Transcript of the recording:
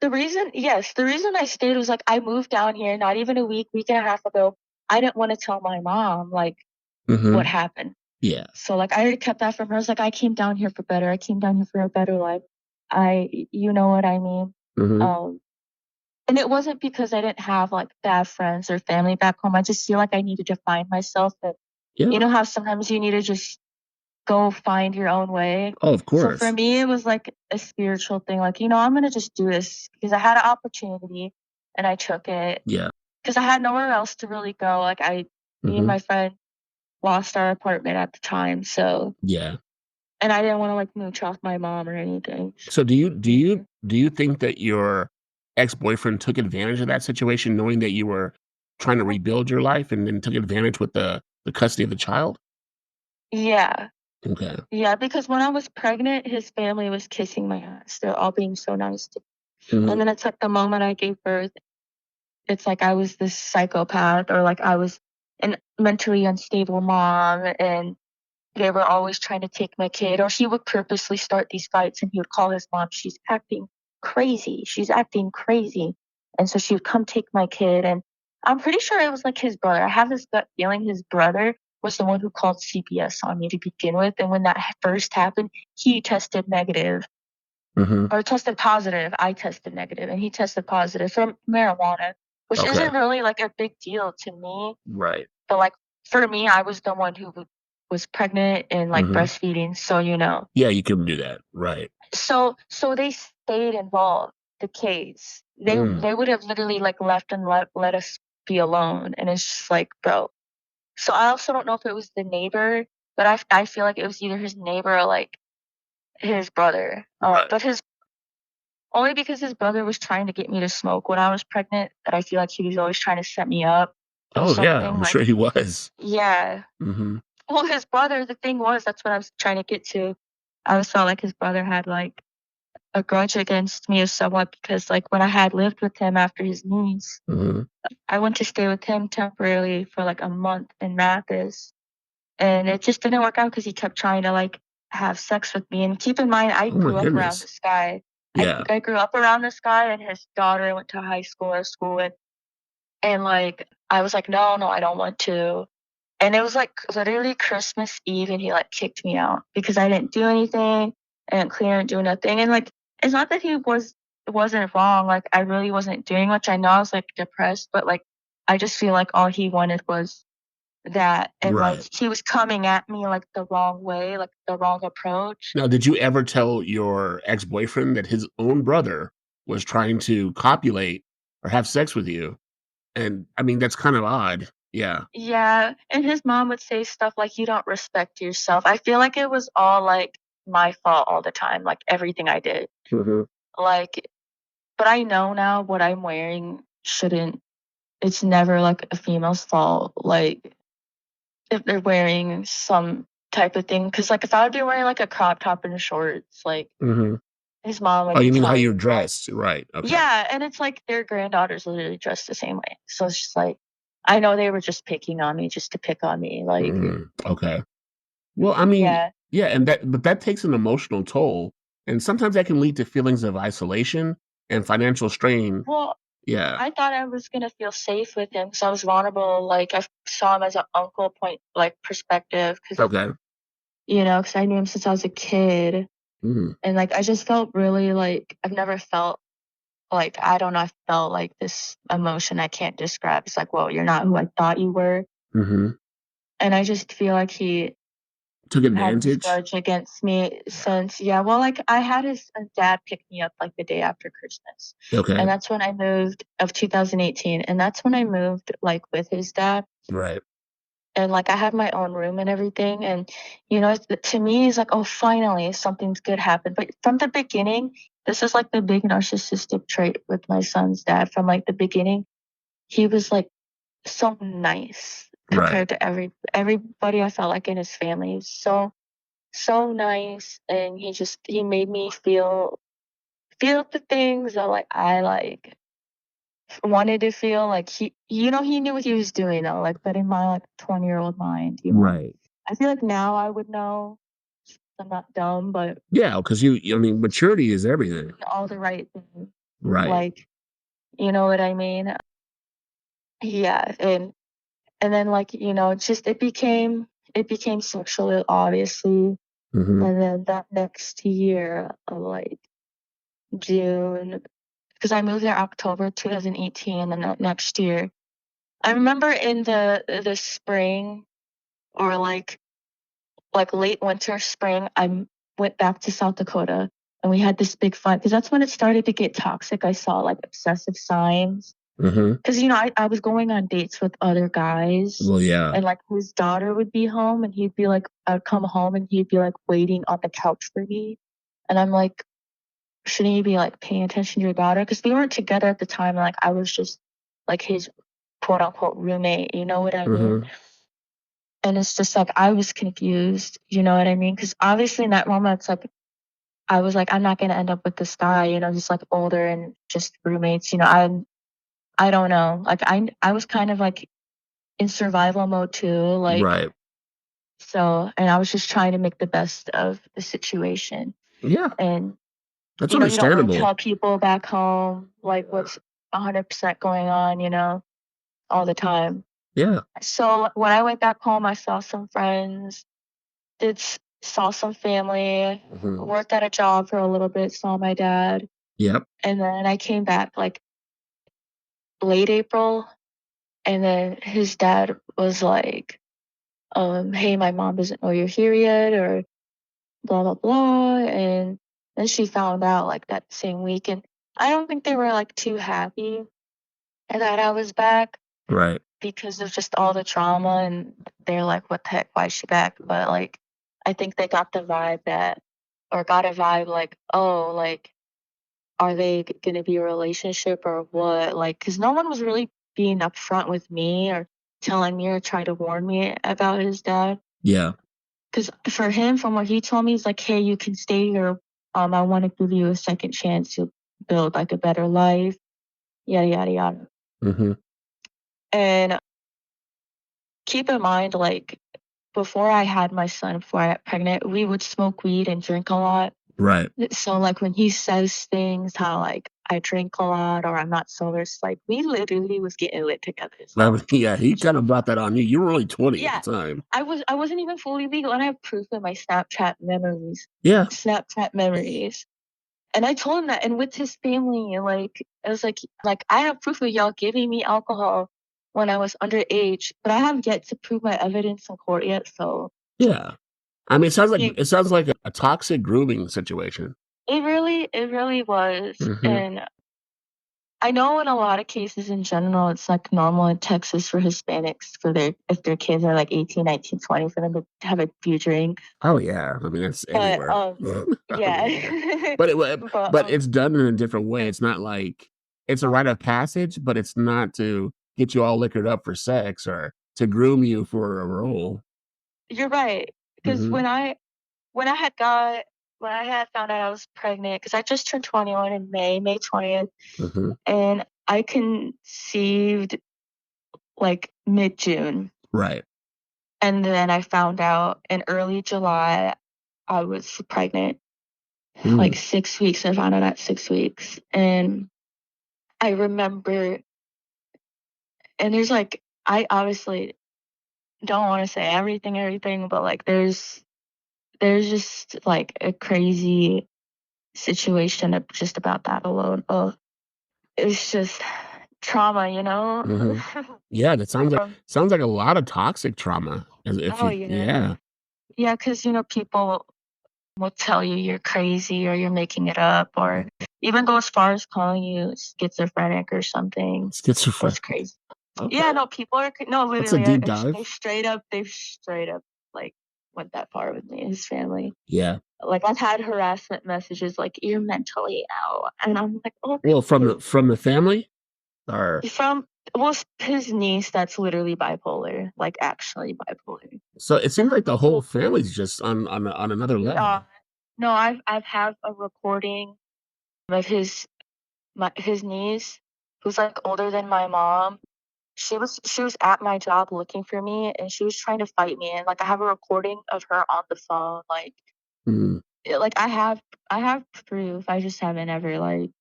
the reason I stayed was like I moved down here not even a week and a half ago. I didn't want to tell my mom like what Mm-hmm. happened. Yeah. So like I already kept that from her. I was like, I came down here for better. I came down here for a better life. You know what I mean? Mm-hmm. Um, and it wasn't because I didn't have like bad friends or family back home. I just feel like I needed to find myself. That you Yeah. know how sometimes you need to just go find your own way. Oh, of So for course. me, it was like a spiritual thing. Like, I'm gonna just do this because I had an opportunity and I took it Yeah. because I had nowhere else to really go. Like me and Mm-hmm. my friend lost our apartment at the time, so Yeah. and I didn't want to like mooch off my mom or anything. So do you do you Mhm. do you think that your ex-boyfriend took advantage of that situation, knowing that you were trying to rebuild your life and then took advantage with the custody of the child? Yeah, Okay. yeah, because when I was pregnant, his family was kissing my ass. They're all being so nice to me. Mhm. And then it's like the moment I gave birth, it's like I was this psychopath or like I was an mentally unstable mom and they were always trying to take my kid, or he would purposely start these fights and he would call his mom, she's acting crazy. She's acting crazy. And so she would come take my kid. And I'm pretty sure it was like his brother. I have this gut feeling his brother was the one who called CPS on me to begin with. And when that first happened, he tested negative Mhm. or tested positive. I tested negative and he tested positive for marijuana, which Okay. isn't really like a big deal to me. Right. But like for me, I was the one who was pregnant and like Mhm. breastfeeding. So. Yeah, you couldn't do that. Right. So they stayed involved. The case. Mm. They would have literally like left and let us be alone. And it's just like, bro. So I also don't know if it was the neighbor, but I feel like it was either his neighbor or like his brother. Right. But his only because his brother was trying to get me to smoke when I was pregnant. That I feel like he was always trying to set me up or Oh, yeah, something. I'm Like sure he was. yeah. Mhm. Well, his brother, the thing was, that's what I was trying to get to. I always felt like his brother had like a grudge against me somewhat because like when I had lived with him after his niece, Mhm. I went to stay with him temporarily for like a month in Mathis. And it just didn't work out because he kept trying to like have sex with me. And keep in mind, I Oh my grew up around goodness. this guy. Yeah. I grew up around this guy and his daughter went to high school or school with. And like I was like, no, I don't want to. And it was like literally Christmas Eve and he like kicked me out because I didn't do anything and clear and do nothing. And like it's not that he wasn't wrong. Like I really wasn't doing much. I know I was like depressed, but like I just feel like all he wanted was that and like Right. he was coming at me like the wrong way, like the wrong approach. Now, did you ever tell your ex-boyfriend that his own brother was trying to copulate or have sex with you? And, I mean, that's kind of odd. Yeah. Yeah. And his mom would say stuff like you don't respect yourself. I feel like it was all like my fault all the time, like everything I did. Mhm. Like but I know now what I'm wearing shouldn't it's never like a female's fault. Like if they're wearing some type of thing. Cause like if I would be wearing like a crop top and shorts, like Mhm. his mom Oh, would you mean how tell you're me like, dressed. Right. Okay. yeah, and it's like their granddaughters literally dressed the same way. So it's just like I know they were just picking on me just to pick on me. Like Okay. Well, I mean, yeah. yeah, and that takes an emotional toll, and sometimes that can lead to feelings of isolation and financial strain. Well, Yeah. I thought I was gonna feel safe with him because I was vulnerable. Like I saw him as an uncle point like perspective because Okay. because I knew him since I was a kid. Mhm. And, like, I just felt really, like I've never felt like I don't know, I felt like this emotion I can't describe. It's like, "Well, you're not who I thought you were." Mhm. And I just feel like he Took had this advantage? grudge against me since like, I had his dad pick me up, like, the day after Christmas. Okay. And that's when I moved of 2018, and that's when I moved, like, with his dad. Right. And like I have my own room and everything and to me it's like oh finally something's good happened but from the beginning this is like the big narcissistic trait with my son's dad from like the beginning he was like so nice Right. compared to everybody I felt like in his family. He was so nice and he made me feel the things that like I like wanted to feel like he knew what he was doing though like but in my like 20-year-old mind Right. I feel like now I would know. I'm not dumb, but Yeah, because I mean, maturity is everything. all the right things. Right. Like, you know what I mean? Yeah, and then, like, just it became sexual, obviously, Mhm. and then that next year of, like, June, because I moved there October 2018, and then that next year I remember in the spring, or, like, late winter, spring, went back to South Dakota, and we had this big fight because that's when it started to get toxic. I saw, like, obsessive signs. Mhm. 'Cause, I was going on dates with other guys, Well, yeah. and, like, his daughter would be home, and he'd be like I'd come home, and he'd be, like, waiting on the couch for me, and I'm like, "Shouldn't you be, like, paying attention to your daughter?" Because we weren't together at the time, like, I was just, like, his quote, unquote, "roommate," you know what I mean? Mhm. And it's just, like, I was confused, you know what I mean? Because obviously in that moment, it's like, I was like, "I'm not gonna end up with this guy," he's, like, older and just roommates, I don't know, like, I was kind of, like, in survival mode too, like, Right. and I was just trying to make the best of the situation. Yeah, And, that's you don't really understandable. tell people back home, like, what's 100% going on, all the time. Yeah. So when I went back home, I saw some friends, saw some family, Mhm. worked at a job for a little bit, saw my dad, Yep. and then I came back, like, late April, and then his dad was like, "Hey, my mom doesn't know you're here yet," or blah blah blah, and then she found out, like, that same week, and I don't think they were, like, too happy that I was back Right. because of just all the trauma, and they're like, "What the heck, why is she back?" But, like, I think they got a vibe, like, "Oh, like, are they gonna be a relationship or what?" Like, because no one was really being upfront with me or telling me or trying to warn me about his dad. Yeah. Because for him, from what he told me, he's like, "Hey, you can stay here. I want to give you a second chance to build, like, a better life, yada yada yada." Mhm. And keep in mind, like, before I had my son, before I got pregnant, we would smoke weed and drink a lot. Right. So, like, when he says things, how, like, I drink a lot or I'm not sober, it's like we literally was getting lit together. I So, mean, yeah, he kinda brought that on you. You were only 20 at the yeah, time. I wasn't even fully legal, and I have proof in my Yeah. Snapchat memories. And I told him that, and with his family, like, I was like, "I have proof of y'all giving me alcohol when I was underage, but I have yet to prove my evidence in court yet." So Yeah. I mean, it it sounds like a toxic grooming situation. it really was. Mhm. And I know in a lot of cases in general, it's, like, normal in Texas for Hispanics, if their kids are like 18, 19, 20, for them to have a few drinks. Oh, yeah. I mean, that's But everywhere. I yeah. mean, yeah. But but but it's done in a different way. It's not like it's a rite of passage, but it's not to get you all liquored up for sex or to groom you for a role. You're right. Because Mhm. when I had found out I was pregnant, because I just turned 21 in May 20th, Mhm. and I conceived, like, mid-June, Right. and then I found out in early July I was pregnant, like, Mm. 6 weeks. I found out at 6 weeks, and I remember, and there's, like, I obviously don't wanna say everything, but, like, there's just, like, a crazy situation just about that alone. Oh, it's just trauma, you know? Mhm. Yeah, that Um, sounds like a lot of toxic trauma as if oh, you yeah. yeah. Yeah, because, people will tell you you're crazy or you're making it up, or even go as far as calling you schizophrenic or something. It's Schizophrenic. crazy. Yeah, Okay. no, no, That's a literally, deep dive. they've straight up, like, went that far with me and his family. Yeah. Like, I've had harassment messages like, "You're mentally out," and I'm like, Well, "Okay." from the family? Or From well, his niece that's literally bipolar, like, actually bipolar. so it seems like the whole family's just on another Uh, level. no, I've have a recording of his niece, who's, like, older than my mom. She was at my job looking for me, and she was trying to fight me, and, like, I have a recording of her on the phone, like, Mm. like, I have proof, I just haven't ever, like,